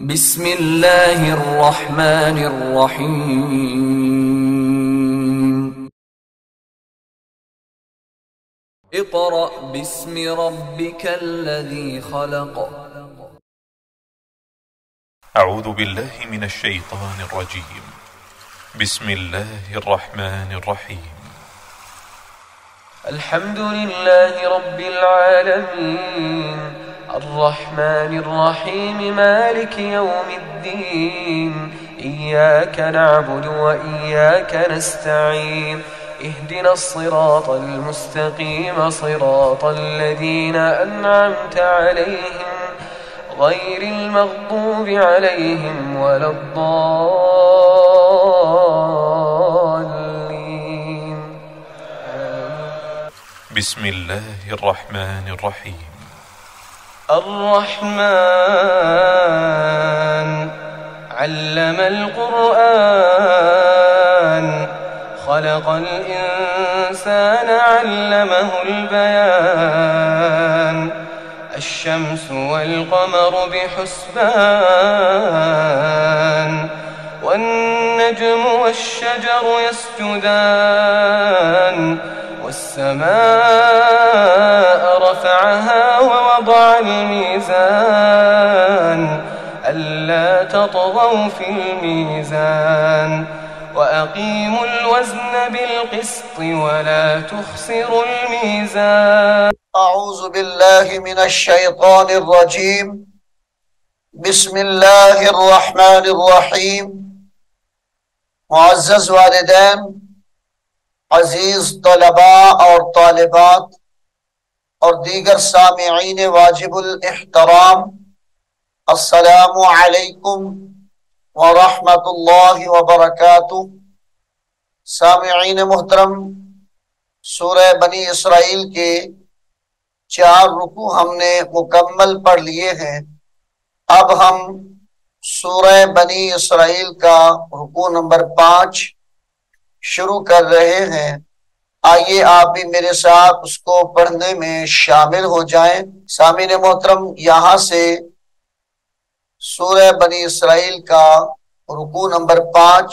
بسم الله الرحمن الرحيم. اقرأ باسم ربك الذي خلق. أعوذ بالله من الشيطان الرجيم. بسم الله الرحمن الرحيم. الحمد لله رب العالمين الرحمن الرحيم مالك يوم الدين. إياك نعبد وإياك نستعين. اهدنا الصراط المستقيم صراط الذين أنعمت عليهم غير المغضوب عليهم ولا الضالين. بسم الله الرحمن الرحيم. الرحمن علم القرآن خلق الإنسان علمه البيان. الشمس والقمر بحسبان والنجم والشجر يسجدان. والسماء رفعها ووضع الميزان ألا تطغوا في الميزان وأقيموا الوزن بالقسط ولا تخسروا الميزان. أعوذ بالله من الشيطان الرجيم. بسم الله الرحمن الرحیم. معزز والدین، عزیز طلباء اور طالبات اور دیگر سامعین واجب الاحترام، السلام علیکم ورحمۃ اللہ وبرکاتہ۔ سامعین محترم، سورہ بنی اسرائیل کے 4 رکوع ہم نے مکمل پڑھ لیے ہیں۔ اب ہم سورہ بنی اسرائیل کا رکوع نمبر 5 شروع کر رہے ہیں۔ آئیے آپ بھی میرے ساتھ اس کو پڑھنے میں شامل ہو جائیں۔ سامعین محترم، یہاں سے سورہ بنی اسرائیل کا رکوع نمبر 5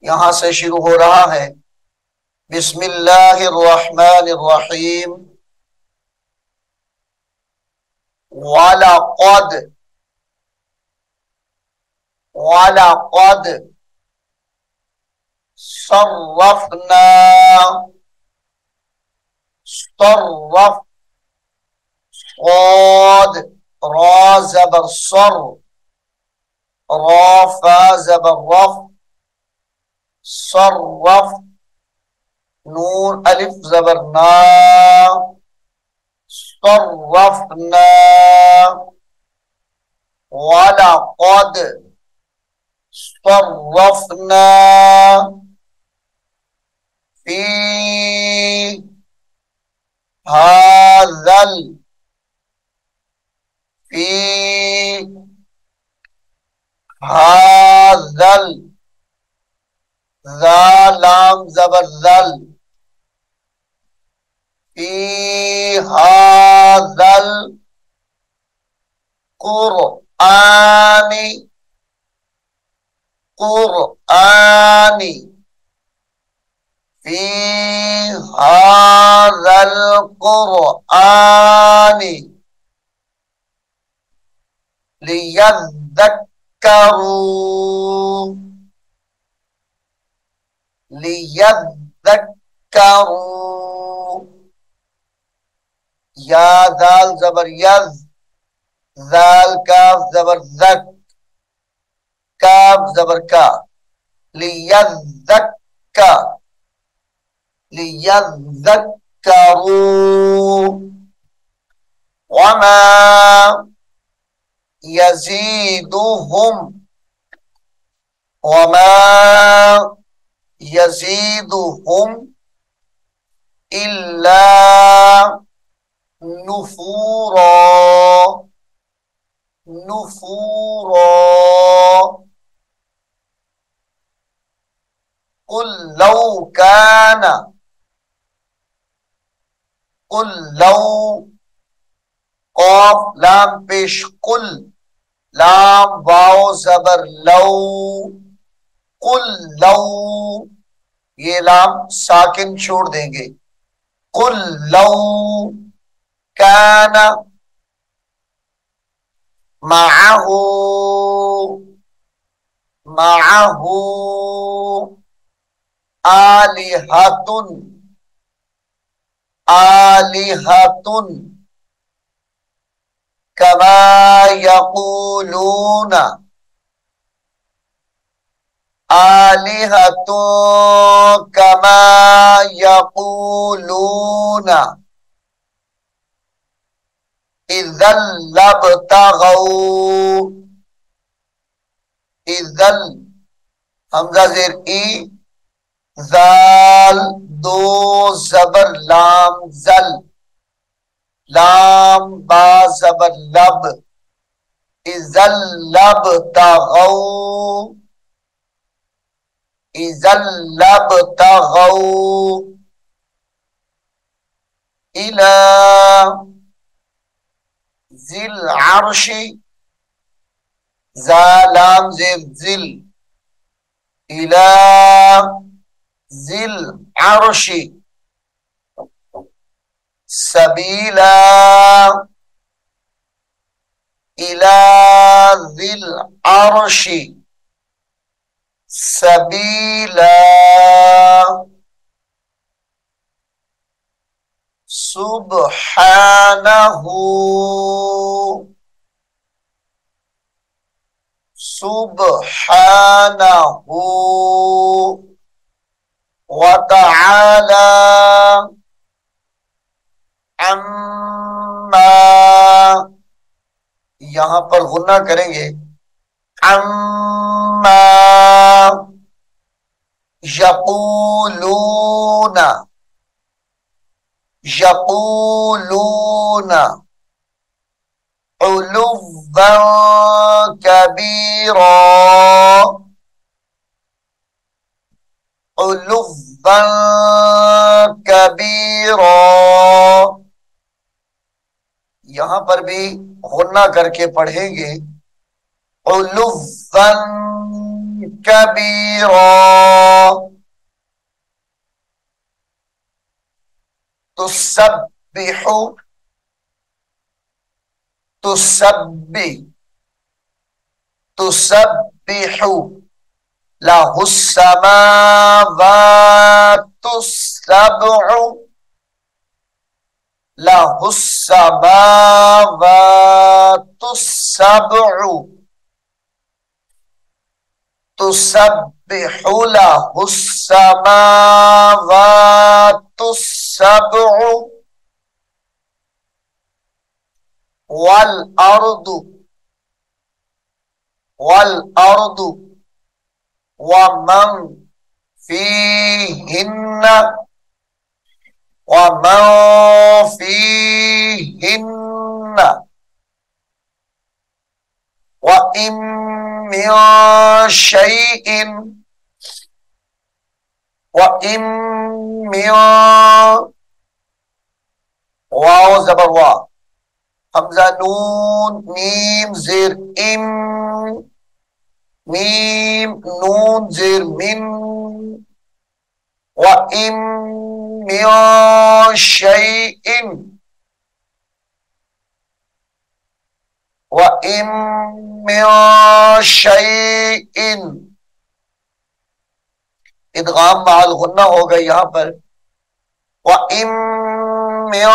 یہاں سے شروع ہو رہا ہے۔ بسم اللہ الرحمن الرحیم۔ وَلَقَدْ صرفنا صرف صاد را زبر صر را فا زبر رف صرف نون الف زبر نا صرفنا وَلَقَدْ صرفنا فی هذا ذا لام زبر ذل فی هذا القرآن فی هذا القرآن لیذکروا یا ذال زبر یذ ذال کاف زبر ذک کاف زبر کا لیذکروا وما يزيدهم إلا نفورا قل لو قاف لام پیش قل لام واو زبر لو، قل لو، یہ لام ساکن چھوڑ دیں گے. قل لو کان معه آلہۃ کما یقولون آلہۃ کما یقولون اذا لابتغوا اذا حمزہ زیر ای، ذال دو زبر لام زل، لام با زبر لب، اذا لابتغوا اذا لابتغوا الى ذی العرش، ذا لام زیر ذل، الى ذی العرش سبیلا، الى ذی العرش سبیلا. سبحانہ وتعالى عما، یہاں پر غنہ کریں گے، عما یقولون علوا کبیرا، علوا کبیرا، یہاں پر بھی غنہ کر کے پڑھیں گے، علوا کبیرا. تسبح له السماوات السبع، له السماوات السبع، تسبح له السماوات السبع والأرض ومن فيهن وإن من شيء واو زبر وا، حمزہ نون میم زیر ام، میم نون زیر من، وَإِن مِّن شَيْءٍ وَإِن مِّن شَيْءٍ، ادغام مع الغنہ ہوگا یہاں پر، وَإِن مِّن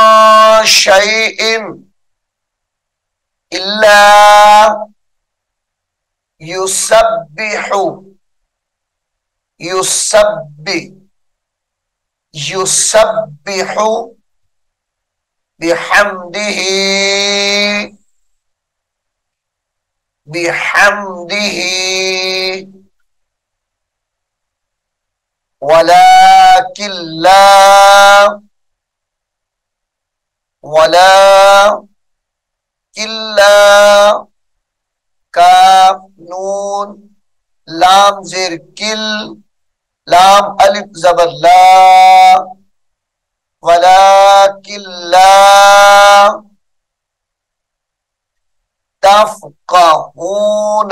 شَيْءٍ إِلَّا يُسَبِّحُ بحمده ولكن لا کاف نون لام زیر کل، لام الف زبر لا، ولكن لا تفقهون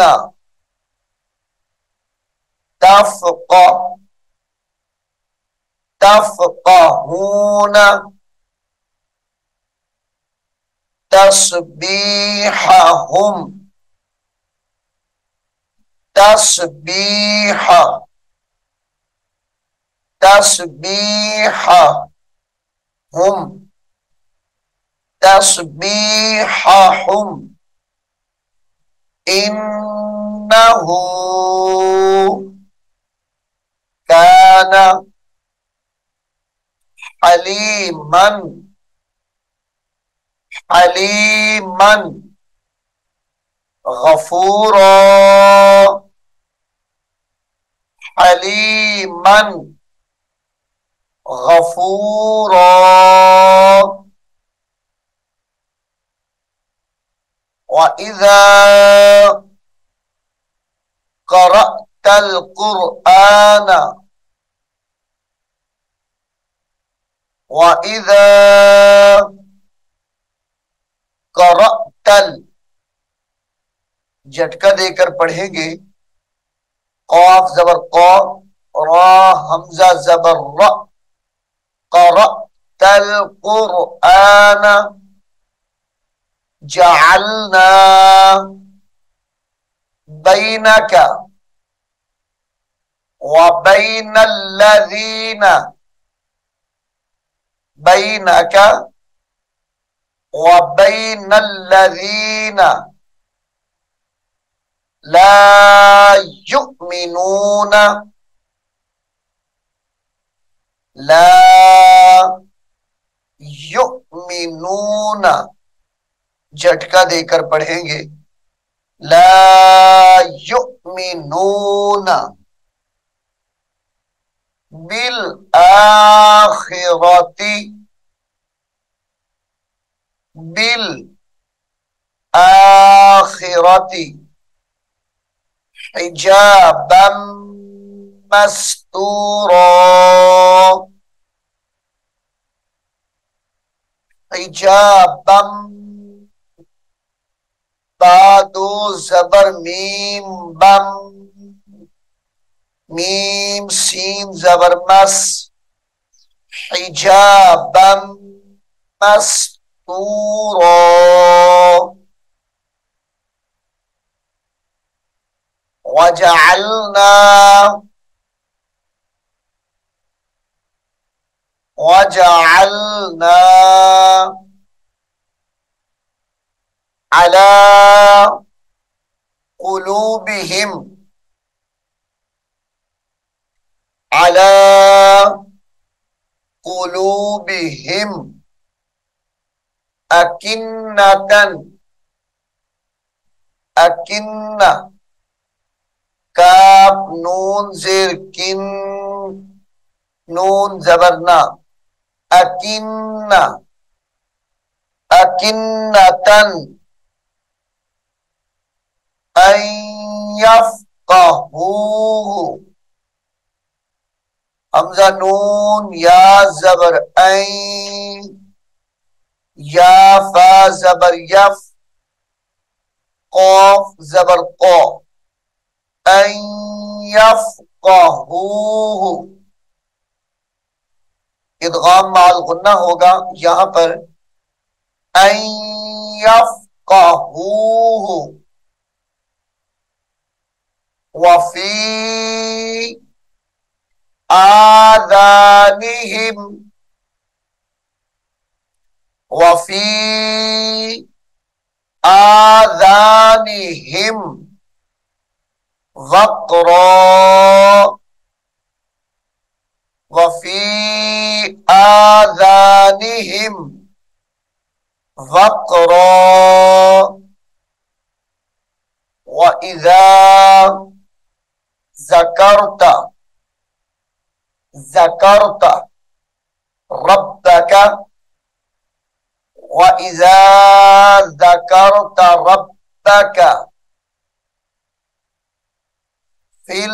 تفقهون تسبيحهم تسبيحهم إنه كان حليما غفورا حليما غفورا وإذا قرأت القرآن وَإِذَا قَرَأْتَ جھٹکا دے کر پڑھیں گے، قاف زبر قا، را حمزہ زبر را، قرأت القرآن جعلنا بينك وبين الذين بينك وبين الذين لا يؤمنون جھٹکا دے کر پڑھیں گے، لا يؤمنون بالآخرة حجابا مستورا حجابا بادو زبر میم بم میم سین زبر مس حجابا مستورا وجعلنا على قلوبهم أكنة کاف نون زیر کن نون زبرنا أكنة أن يفقهوه حمزہ نون یا زبر این یا فا زبر یف قاف زبر قا ان یفقهوه ادغام مع الغنہ ہوگا یہاں پر ان یفقهوه وفی آذانهم وقرا وفي آذانهم وقرا وإذا ذكرت ربك وإذا ذكرت ربك في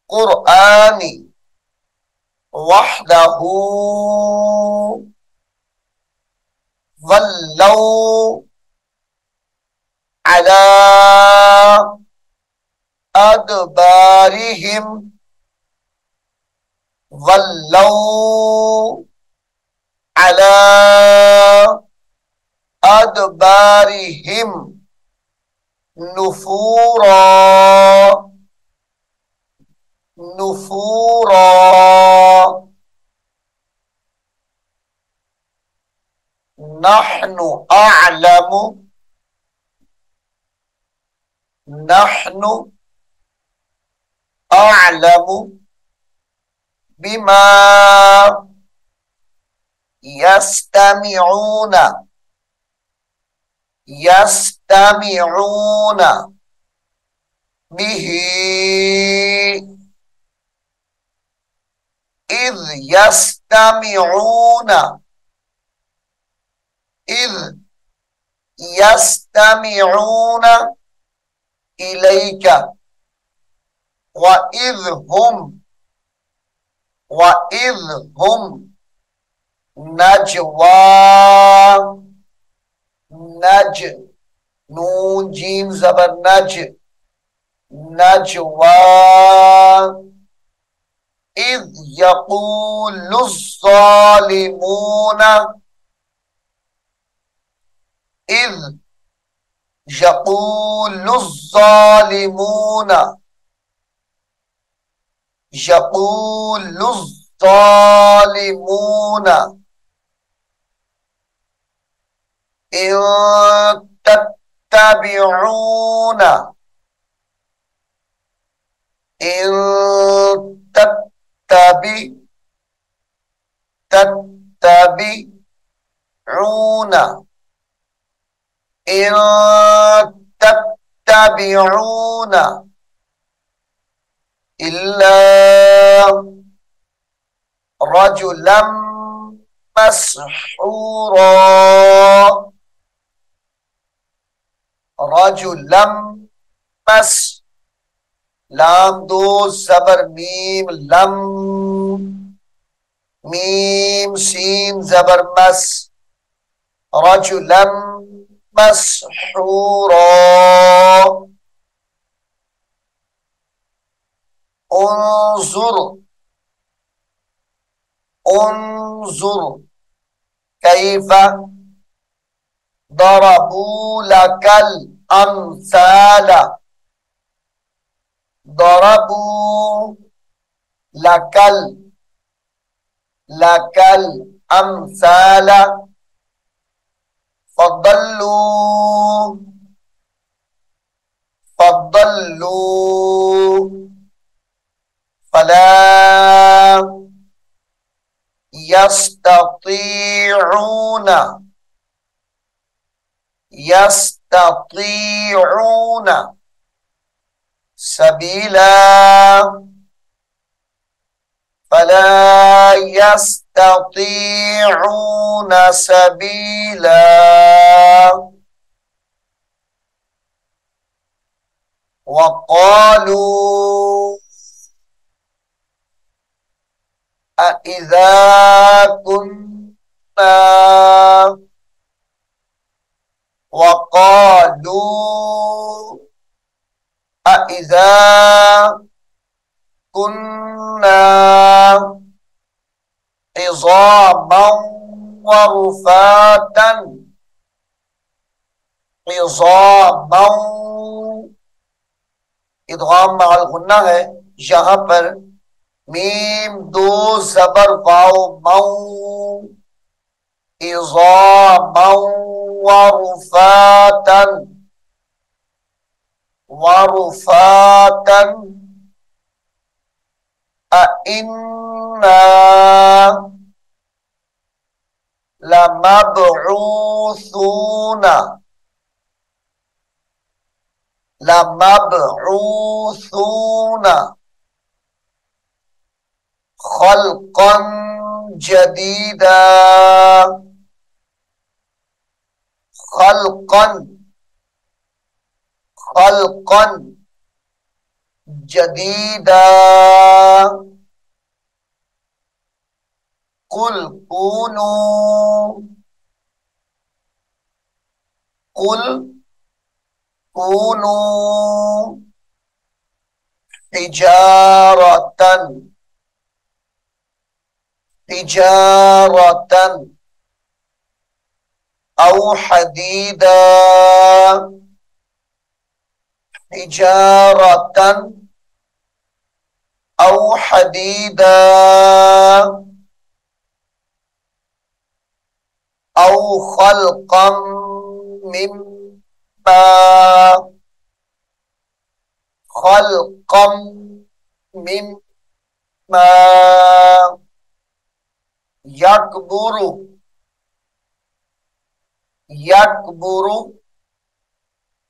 القرآن وحده ولوا على أدبارهم ولوا على أدبارهم نفورا نفورا نحن أعلم بما يستمعون به إذ يستمعون إليك وإذ هم نجوى نون جیم زبر نجوى إذ يقول الظالمون إن تتبعون إلا رجلا مسحورا لام دو زبر میم لم میم سین زبر مس رجلا مسحورا انظر كيف ضربوا لك الأمثال ضربوا لك الأمثال فضلوا فلا يستطيعون سبيلا فلا يستطيعون سبيلا وقالوا أإذا كنا وقالوا أإذا كنا عظاما ورفاتا ادغام مع الغنہ ہے یہاں پر میم دو زبر واو مو عظاما ورفاتا أئنا لمبعوثون خلقا جديدا خلقا جديدا قل كونوا قل كونوا تجارة أو حديدا تجارة أو حديدا أو خلقا مما يكبر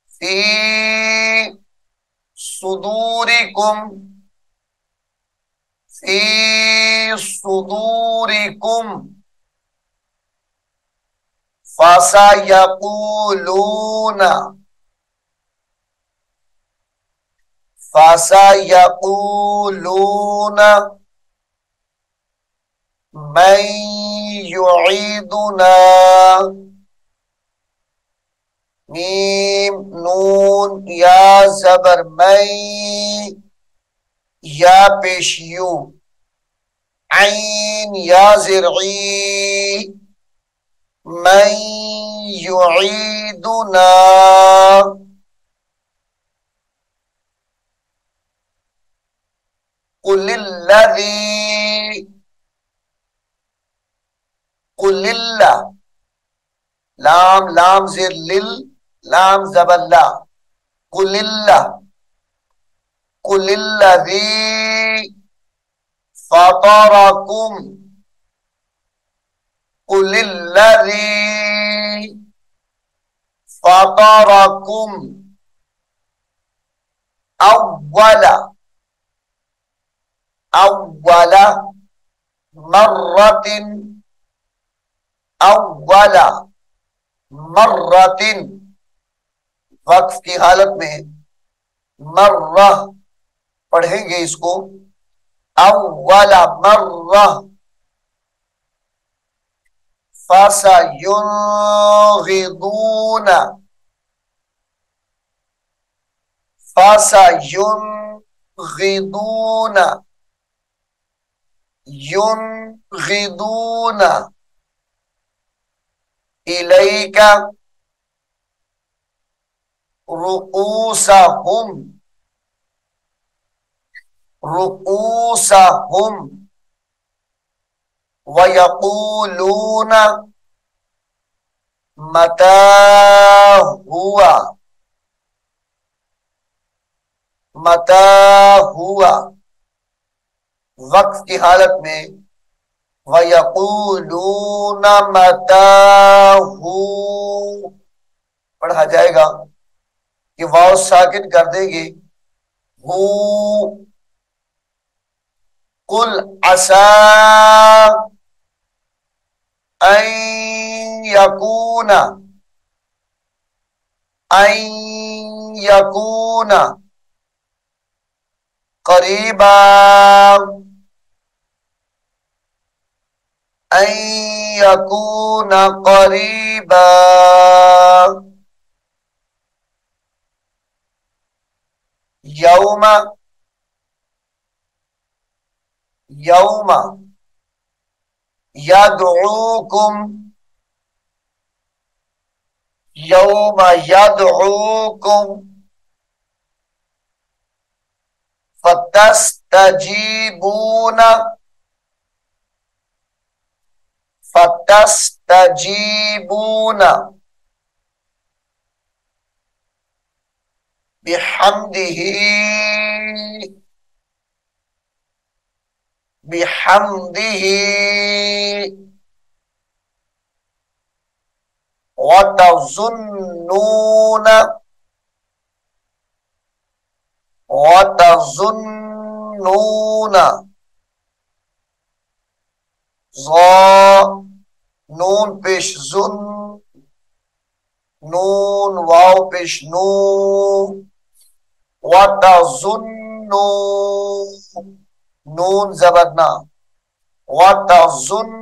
في صدوركم فسيقولون من يعيدنا میم نون یا زبر میں یا پیش یو عین یا زرعی من یعیدنا قل اللہ لام زر لل لام زبر لا قل الذی فطرکم قل الذی فطرکم اول مرت وقف کی حالت میں مرہ پڑھیں گے اس کو اول مرہ ينغضون إليك رؤوسهم ويقولون متى هو وقف کی حالت میں وَيَقُولُونَ مَتَى هُوَ پڑھا جائے گا کہ واو ساکن کر دیں گے ہو قُلْ عَسَىٰ أَن يَكُونَ قَرِيبًا أن يكون قريبا يوم يدعوكم فتستجيبون بحمده وتظنون نون پیش زن نون واو پیش نو نون زبرنا وتظنون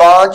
5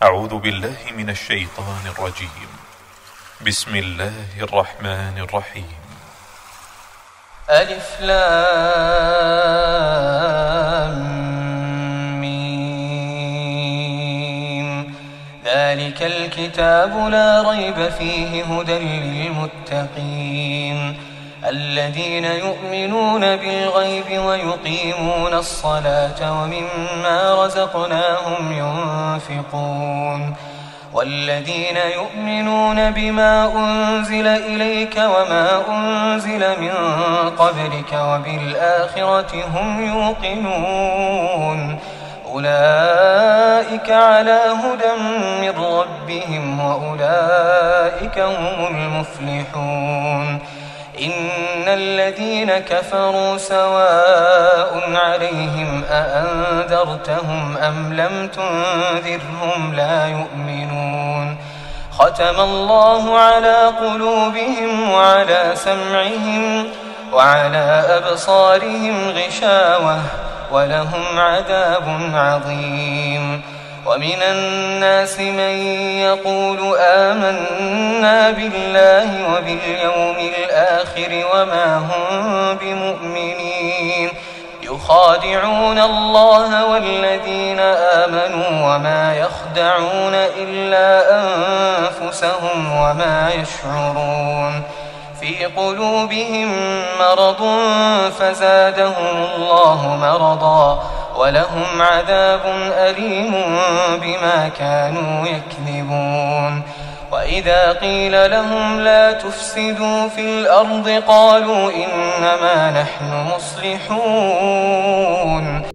أعوذ بالله من الشيطان الرجيم بسم الله الرحمن الرحيم ألف لام ميم ذلك الكتاب لا ريب فيه هدى للمتقين الذين يؤمنون بالغيب ويقيمون الصلاة ومما رزقناهم ينفقون والذين يؤمنون بما أنزل إليك وما أنزل من قبلك وبالآخرة هم يوقنون أولئك على هدى من ربهم وأولئك هم المفلحون إن الذين كفروا سواء عليهم أأنذرتهم أم لم تنذرهم لا يؤمنون ختم الله على قلوبهم وعلى سمعهم وعلى أبصارهم غشاوة ولهم عذاب عظيم ومن الناس من يقول آمنا بالله وباليوم الآخر وما هم بمؤمنين يخادعون الله والذين آمنوا وما يخدعون إلا أنفسهم وما يشعرون في قلوبهم مرض فزادهم الله مرضا ولهم عذاب أليم بما كانوا يكذبون وإذا قيل لهم لا تفسدوا في الأرض قالوا إنما نحن مصلحون